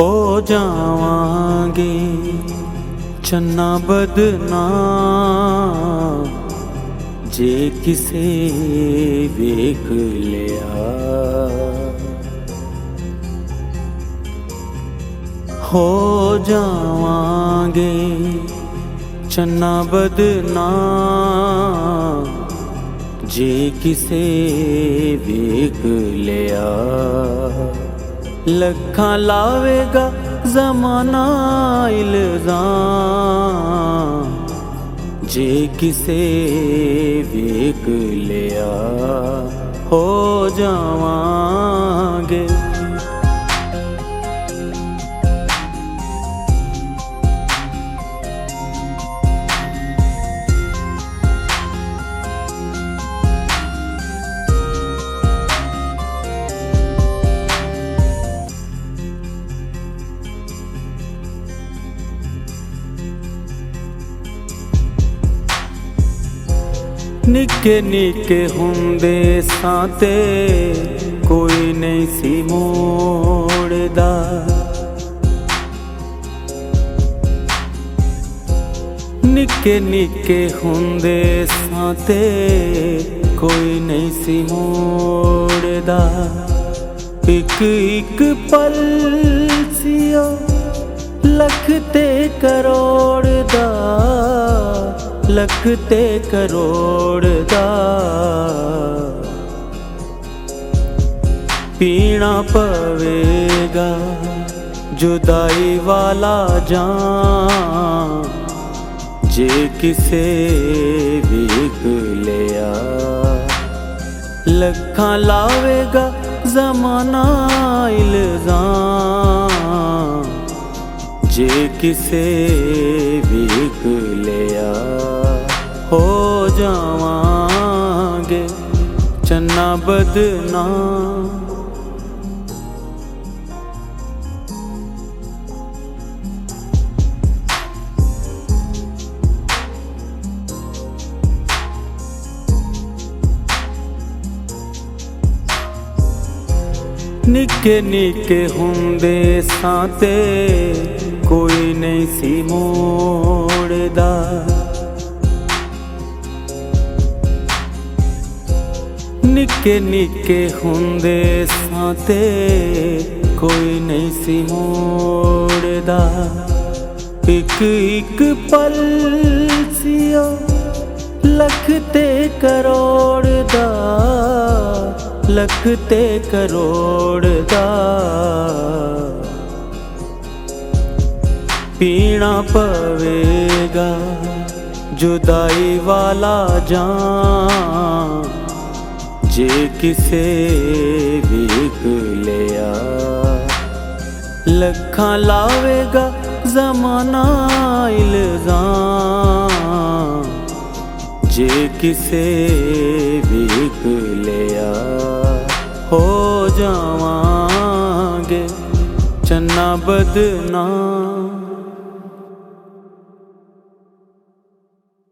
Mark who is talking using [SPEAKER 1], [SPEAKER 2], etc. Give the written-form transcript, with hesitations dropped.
[SPEAKER 1] हो जावांगे चन्ना बदनाम जे किसे वेख लिया। हो जावांगे चन्ना बदनाम जे किसे वेख लिया। लखां लावेगा ज़माना इल्ज़ाम जे किसे वेख लिया। हो जावांगे निके निके हुंदे सां ते कोई नहीं सी मोड़दा। निके निके हुंदे सां ते कोई नहीं सी मोड़दा। एक एक पल सियो लख ते करोड़ दा, लख ते करोड़ दा। पीना पवेगा जुदाई वाला जाम जे किसे वेख लिया। लखां लावेगा ज़माना इल्ज़ाम जे किसे वेख लिया। हो जावांगे चन्ना बदनाम निके निके हुंदे सां ते कोई नहीं सी मोड़दा। निके निके हुंदे सां ते कोई नहीं सी मोड़दा। एक एक पल सियो लख ते करोड़ दा, लख ते करोड़ दा। पीना पवेगा जुदाई वाला जाम जे किसे वेख लिया। लखां लावेगा ज़माना इल्ज़ाम जे किसे वेख लिया। हो जावांगे चन्ना बदनाम।